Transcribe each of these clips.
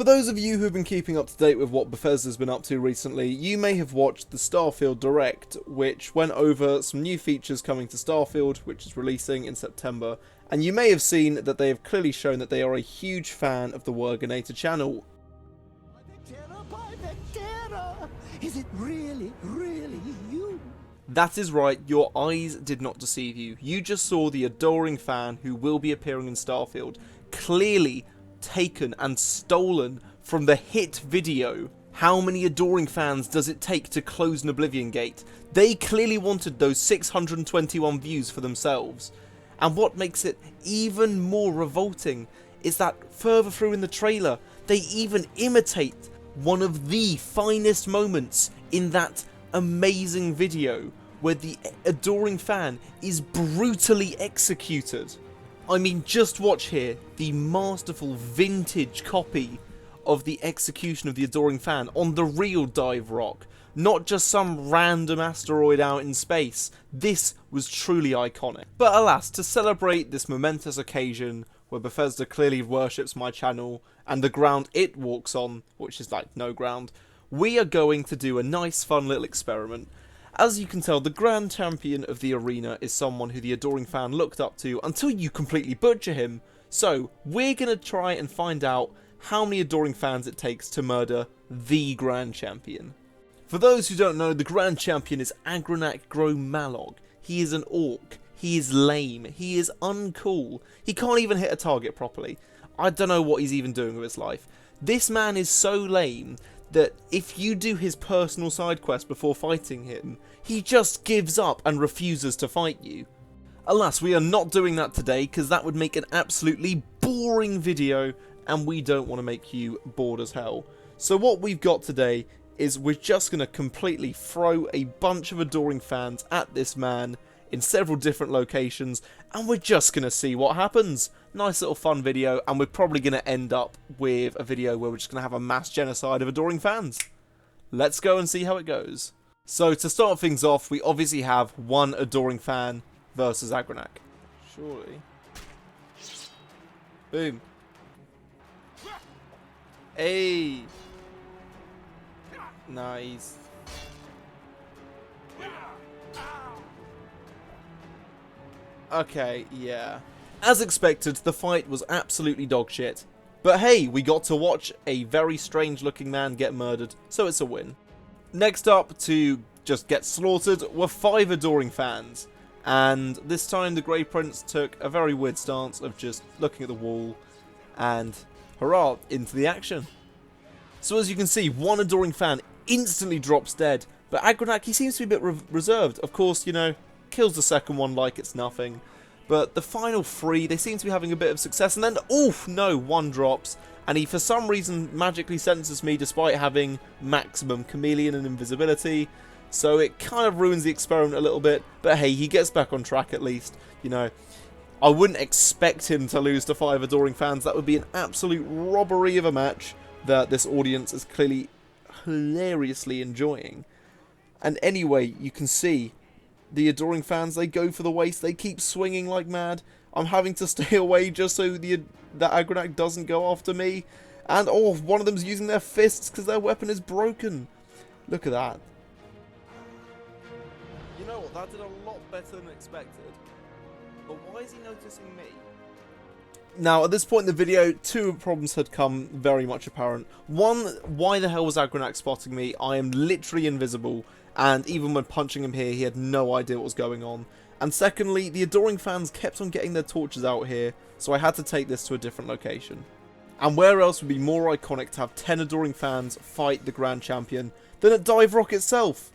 For those of you who have been keeping up to date with what Bethesda's been up to recently, you may have watched the Starfield Direct, which went over some new features coming to Starfield, which is releasing in September, and you may have seen that they have clearly shown that they are a huge fan of the Werginator channel. Is it really you? That is right, your eyes did not deceive you. You just saw the adoring fan who will be appearing in Starfield, clearly taken and stolen from the hit video. How many adoring fans does it take to close an Oblivion gate? They clearly wanted those 621 views for themselves. And what makes it even more revolting is that further through in the trailer, they even imitate one of the finest moments in that amazing video where the adoring fan is brutally executed. I mean, just watch here, the masterful vintage copy of the execution of the adoring fan on the real dive rock, not just some random asteroid out in space. This was truly iconic. But alas, to celebrate this momentous occasion where Bethesda clearly worships my channel and the ground it walks on, which is like no ground, we are going to do a nice fun little experiment. As you can tell, the Grand Champion of the arena is someone who the adoring fan looked up to until you completely butcher him. So, we're going to try and find out how many adoring fans it takes to murder the Grand Champion. For those who don't know, the Grand Champion is Agranak Gro Malog. He is an orc. He is lame. He is uncool. He can't even hit a target properly. I don't know what he's even doing with his life. This man is so lame that if you do his personal side quest before fighting him, he just gives up and refuses to fight you. Alas, we are not doing that today because that would make an absolutely boring video and we don't want to make you bored as hell. So what we've got today is we're just going to completely throw a bunch of adoring fans at this man in several different locations, and we're just going to see what happens. Nice little fun video, and we're probably going to end up with a video where we're just going to have a mass genocide of adoring fans. Let's go and see how it goes. So to start things off, we obviously have one adoring fan versus Agranak. Surely. Boom. Hey. Nice. Okay, yeah. As expected, the fight was absolutely dogshit. But hey, we got to watch a very strange looking man get murdered, so it's a win. Next up to just get slaughtered were 5 adoring fans. And this time the Grey Prince took a very weird stance of just looking at the wall and hurrah, into the action. So as you can see, one adoring fan instantly drops dead, but Agranak, he seems to be a bit reserved. Of course, you know, kills the second one like it's nothing. But the final 3, they seem to be having a bit of success. And then, oof, no, one drops. And he, for some reason, magically sentences me despite having maximum chameleon and invisibility. So it kind of ruins the experiment a little bit. But hey, he gets back on track at least. You know, I wouldn't expect him to lose to 5 adoring fans. That would be an absolute robbery of a match that this audience is clearly hilariously enjoying. And anyway, you can see the adoring fans, they go for the waist, they keep swinging like mad. I'm having to stay away just so that Agranak doesn't go after me. And oh, one of them's using their fists because their weapon is broken. Look at that. You know what, that did a lot better than expected. But why is he noticing me? Now, at this point in the video, 2 problems had come very much apparent. One, why the hell was Agranak spotting me? I am literally invisible. And even when punching him here, he had no idea what was going on. And secondly, the adoring fans kept on getting their torches out here, so I had to take this to a different location. And where else would be more iconic to have 10 adoring fans fight the Grand Champion than at Dive Rock itself?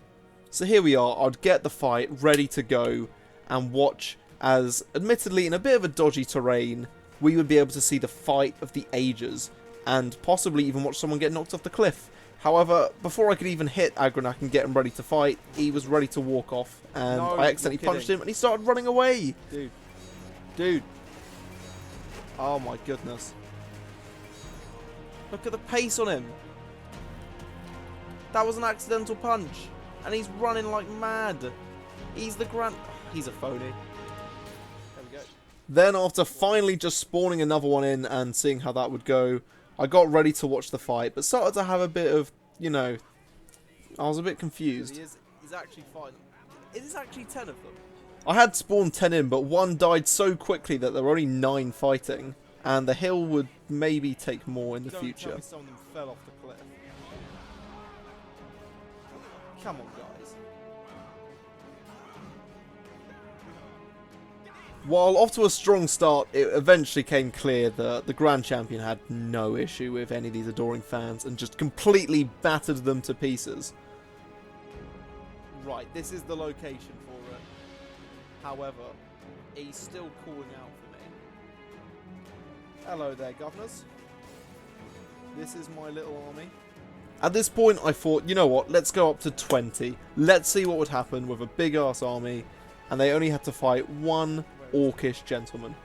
So here we are, I'd get the fight ready to go and watch as, admittedly in a bit of a dodgy terrain, we would be able to see the fight of the ages and possibly even watch someone get knocked off the cliff. However, before I could even hit Agranak and get him ready to fight, he was ready to walk off, and no, I accidentally punched him, and he started running away. Dude. Oh my goodness. Look at the pace on him. That was an accidental punch, and he's running like mad. He's the grand... He's a phony. There we go. Then, after finally just spawning another one in and seeing how that would go, I got ready to watch the fight, but started to have a bit of, you know, I was a bit confused. He's actually fine. It is actually 10 of them. I had spawned 10 in, but one died so quickly that there were only 9 fighting, and the hill would maybe take more in the future. Tell me some of them fell off the cliff. Come on, guys. While off to a strong start, it eventually came clear that the Grand Champion had no issue with any of these adoring fans and just completely battered them to pieces. Right, this is the location for it. However, he's still calling out for me. Hello there, governors. This is my little army. At this point, I thought, you know what, let's go up to 20. Let's see what would happen with a big-ass army. And they only had to fight one orcish gentleman.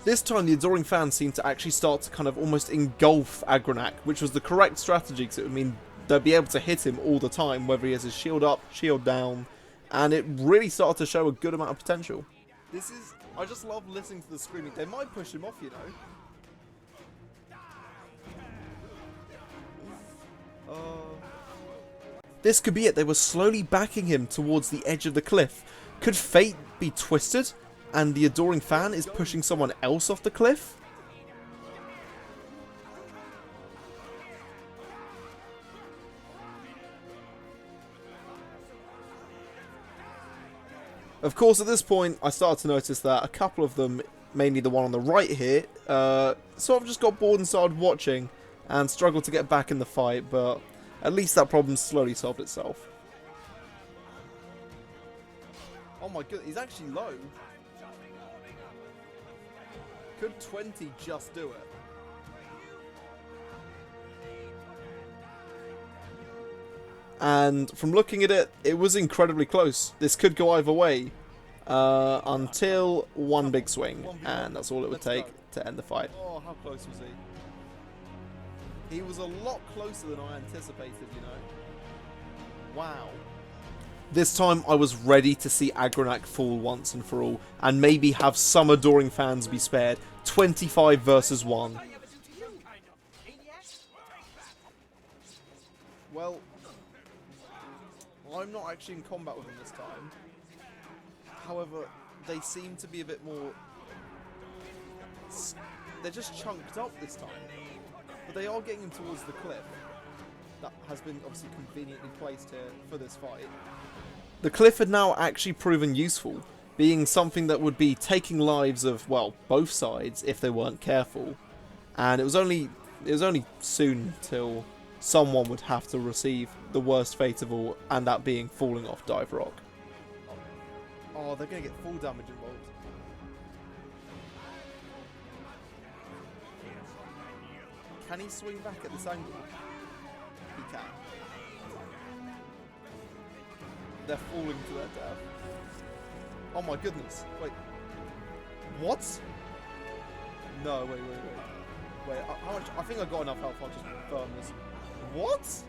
This time, the adoring fans seemed to actually start to kind of almost engulf Agronak, which was the correct strategy because it would mean they'd be able to hit him all the time, whether he has his shield up, shield down, and it really started to show a good amount of potential. I just love listening to the screaming. They might push him off, you know. This could be it. They were slowly backing him towards the edge of the cliff. Could fate be twisted, and the adoring fan is pushing someone else off the cliff? Of course, at this point, I started to notice that a couple of them, mainly the one on the right here, sort of just got bored and started watching and struggled to get back in the fight, but at least that problem slowly solved itself. Oh my goodness, he's actually low. Could 20 just do it? And from looking at it, it was incredibly close. This could go either way until one big swing, and that's all it would take to end the fight. Oh, how close was he? He was a lot closer than I anticipated, you know. Wow. This time I was ready to see Agronak fall once and for all, and maybe have some adoring fans be spared. 25 versus 1. Well, I'm not actually in combat with them this time. However, they seem to be a bit more... They're just chunked up this time. But they are getting him towards the cliff. That has been obviously conveniently placed here for this fight. The cliff had now actually proven useful, being something that would be taking lives of, well, both sides if they weren't careful. And it was only soon till someone would have to receive the worst fate of all, and that being falling off Dive Rock. Oh, they're going to get full damage involved. Can he swing back at this angle? He can. They're falling to their death. Oh my goodness. Wait. What? No, wait. Wait, how much? I think I got enough health, I'll just confirm this. What?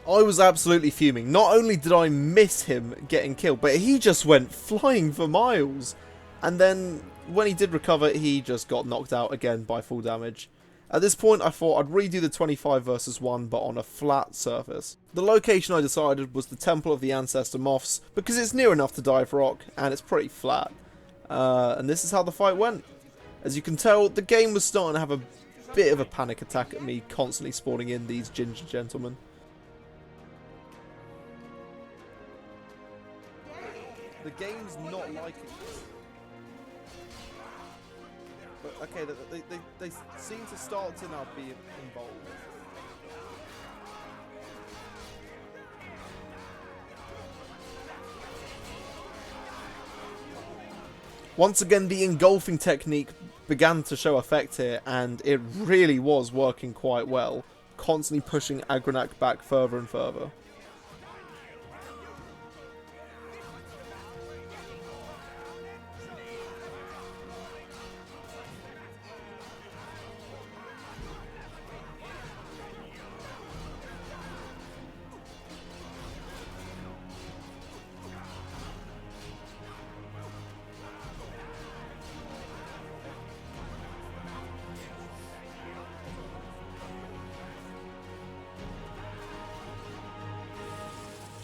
I was absolutely fuming. Not only did I miss him getting killed, but he just went flying for miles. And then, when he did recover, he just got knocked out again by full damage. At this point, I thought I'd redo the 25 versus 1, but on a flat surface. The location I decided was the Temple of the Ancestor Moths, because it's near enough to Dive Rock, and it's pretty flat. And this is how the fight went. As you can tell, the game was starting to have a bit of a panic attack at me constantly spawning in these ginger gentlemen. The game's not liking this. But okay, they seem to start to now be involved. Once again, the engulfing technique began to show effect here, and it really was working quite well, constantly pushing Agronak back further and further.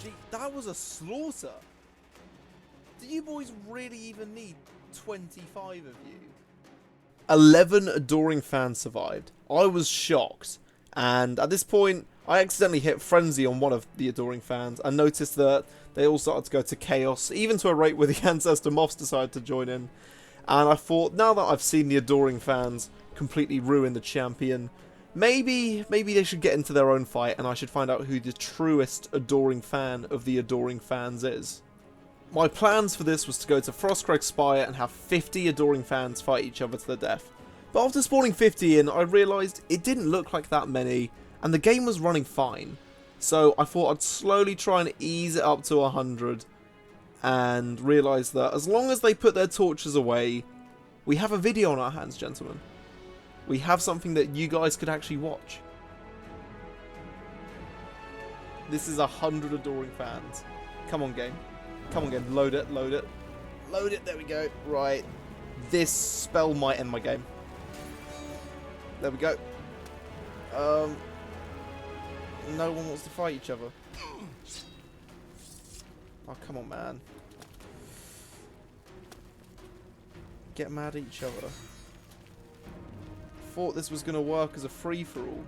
Gee, that was a slaughter. Do you boys really even need 25 of you? 11 adoring fans survived. I was shocked. And at this point, I accidentally hit frenzy on one of the adoring fans and noticed that they all started to go to chaos, even to a rate where the ancestor moths decided to join in. And I thought, now that I've seen the adoring fans completely ruin the champion, maybe they should get into their own fight and I should find out who the truest adoring fan of the adoring fans is. My plans for this was to go to Frostcrag Spire and have 50 adoring fans fight each other to the death. But after spawning 50 in, I realised it didn't look like that many, and the game was running fine. So I thought I'd slowly try and ease it up to 100, and realised that as long as they put their torches away, we have a video on our hands, gentlemen. We have something that you guys could actually watch. This is 100 adoring fans. Come on, game. Come on, game. Load it, load it. Load it, there we go. Right. This spell might end my game. There we go. No one wants to fight each other. Oh, come on, man. Get mad at each other. Thought this was going to work as a free-for-all.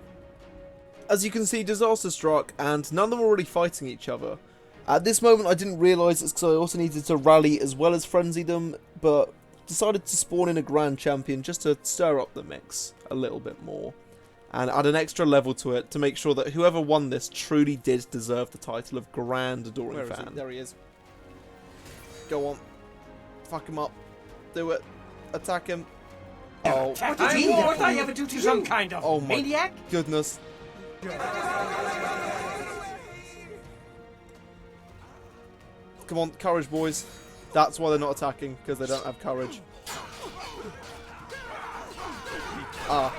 As you can see, disaster struck, and none of them were really fighting each other. At this moment, I didn't realise it's because I also needed to rally as well as frenzy them, but decided to spawn in a Grand Champion just to stir up the mix a little bit more. And add an extra level to it to make sure that whoever won this truly did deserve the title of Grand Adoring Fan. There he is. Go on. Fuck him up. Do it. Attack him. Oh. What did you want I ever do to some kind of maniac? Goodness. Come on, courage, boys. That's why they're not attacking, because they don't have courage. Ah.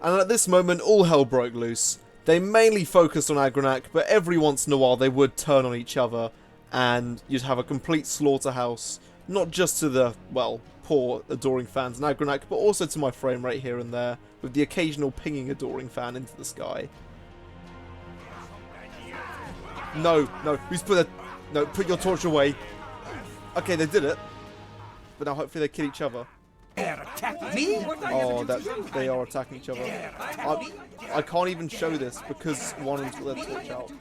And at this moment, all hell broke loose. They mainly focused on Agronak, but every once in a while they would turn on each other, and you'd have a complete slaughterhouse, not just to the, well, poor adoring fans in Agronak, but also to my frame rate here and there, with the occasional pinging adoring fan into the sky. No, no, who's put a... No, put your torch away. Okay, they did it. But now hopefully they kill each other. Me? Oh, they are attacking each other. I can't even show this because one of them's got their torch out.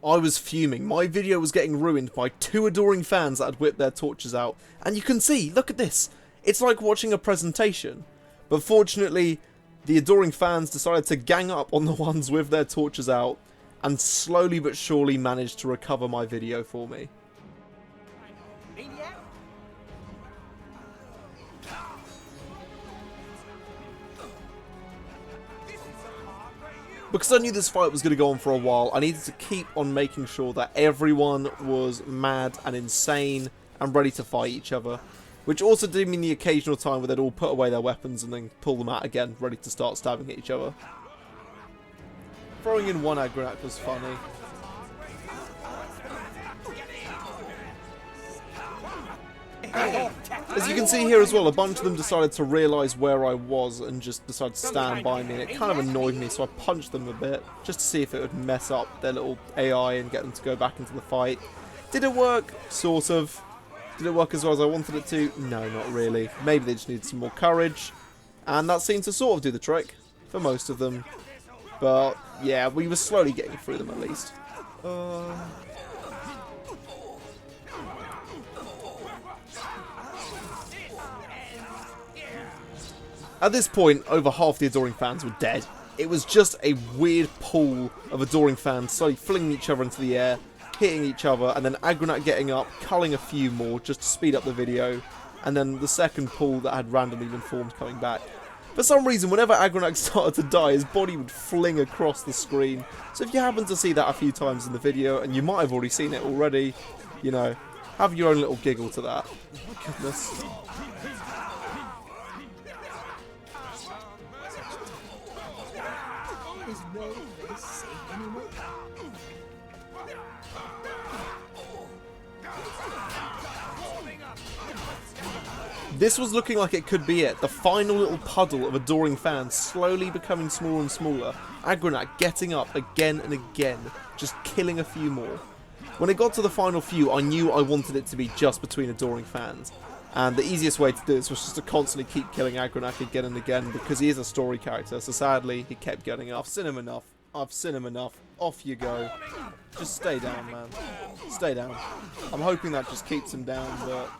I was fuming. My video was getting ruined by 2 adoring fans that had whipped their torches out. And you can see, look at this. It's like watching a presentation. But fortunately, the adoring fans decided to gang up on the ones with their torches out and slowly but surely managed to recover my video for me. Because I knew this fight was going to go on for a while, I needed to keep on making sure that everyone was mad and insane and ready to fight each other. Which also did mean the occasional time where they'd all put away their weapons and then pull them out again, ready to start stabbing at each other. Throwing in one Agronak was funny. As you can see here as well, a bunch of them decided to realise where I was and just decided to stand by me, and it kind of annoyed me, so I punched them a bit just to see if it would mess up their little AI and get them to go back into the fight. Did it work? Sort of. Did it work as well as I wanted it to? No, not really. Maybe they just needed some more courage, and that seemed to sort of do the trick for most of them. But yeah, we were slowly getting through them at least. At this point, over half the adoring fans were dead. It was just a weird pool of adoring fans slowly flinging each other into the air, hitting each other, and then Agronak getting up, culling a few more just to speed up the video, and then the second pool that had randomly been formed coming back. For some reason, whenever Agronak started to die, his body would fling across the screen. So if you happen to see that a few times in the video, and you might have already seen it already, you know, have your own little giggle to that. Oh my goodness. This was looking like it could be it. The final little puddle of adoring fans slowly becoming smaller and smaller. Agronak getting up again and again, just killing a few more. When it got to the final few, I knew I wanted it to be just between adoring fans. And the easiest way to do this was just to constantly keep killing Agronak again and again, because he is a story character, so sadly, he kept getting up. I've seen him enough. I've seen him enough. Off you go. Just stay down, man. Stay down. I'm hoping that just keeps him down, but...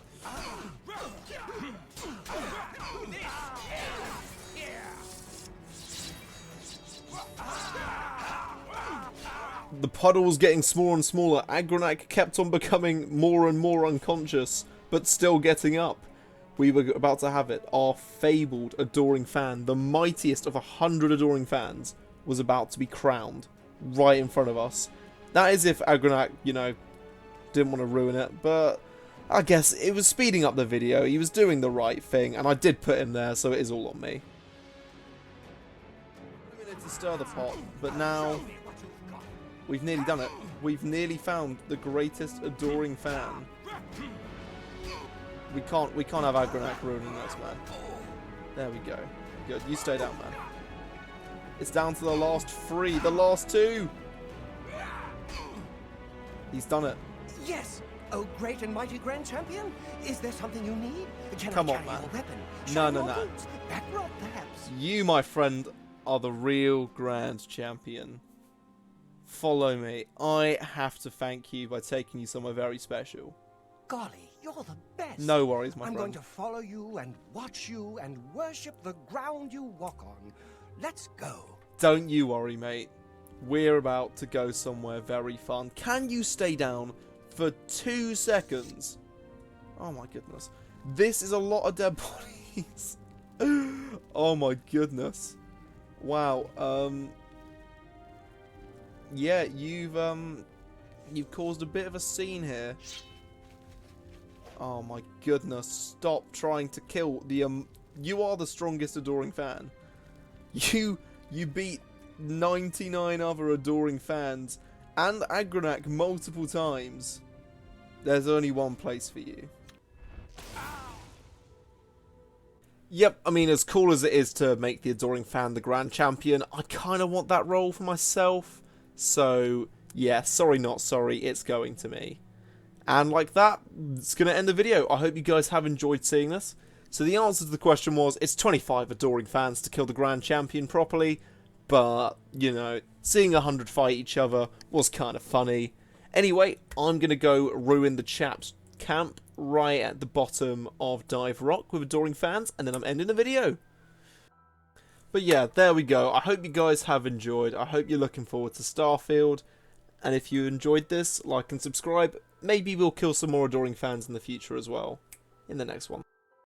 The puddle was getting smaller and smaller. Agronak kept on becoming more and more unconscious, but still getting up. We were about to have it. Our fabled adoring fan, the mightiest of 100 adoring fans, was about to be crowned right in front of us. That is if Agronak, you know, didn't want to ruin it, but I guess it was speeding up the video. He was doing the right thing, and I did put him there, so it is all on me. We needed to stir the pot, but now we've nearly done it. We've nearly found the greatest adoring fan. We can't have Agronak ruining us, man. There we go. Good. You stay down, man. It's down to the last 3, the last 2. He's done it. Yes. Oh, great and mighty Grand Champion. Is there something you need? Can Come I on, carry man. your weapon? No, Shine no, your no. boots? Back rod, perhaps. You, my friend, are the real Grand Champion. Follow me. I have to thank you by taking you somewhere very special. Golly, you're the best. No worries, my I'm friend. going to follow you and watch you and worship the ground you walk on. Let's go. Don't you worry, mate. We're about to go somewhere very fun. Can you stay down for 2 seconds? Oh my goodness. This is a lot of dead bodies. Oh my goodness. Wow. Yeah, you've caused a bit of a scene here. Oh my goodness. Stop trying to kill the you are the strongest adoring fan. You beat 99 other adoring fans and Agronak multiple times. There's only one place for you. Yep, I mean, as cool as it is to make the adoring fan the grand champion, I kind of want that role for myself. So, yeah, sorry not sorry, it's going to me. And like that, it's going to end the video. I hope you guys have enjoyed seeing this. So the answer to the question was, it's 25 adoring fans to kill the grand champion properly. But, you know, seeing 100 fight each other was kind of funny. Anyway, I'm going to go ruin the chap's camp right at the bottom of Dive Rock with adoring fans, and then I'm ending the video. But yeah, there we go. I hope you guys have enjoyed. I hope you're looking forward to Starfield. And if you enjoyed this, like and subscribe. Maybe we'll kill some more adoring fans in the future as well. In the next one.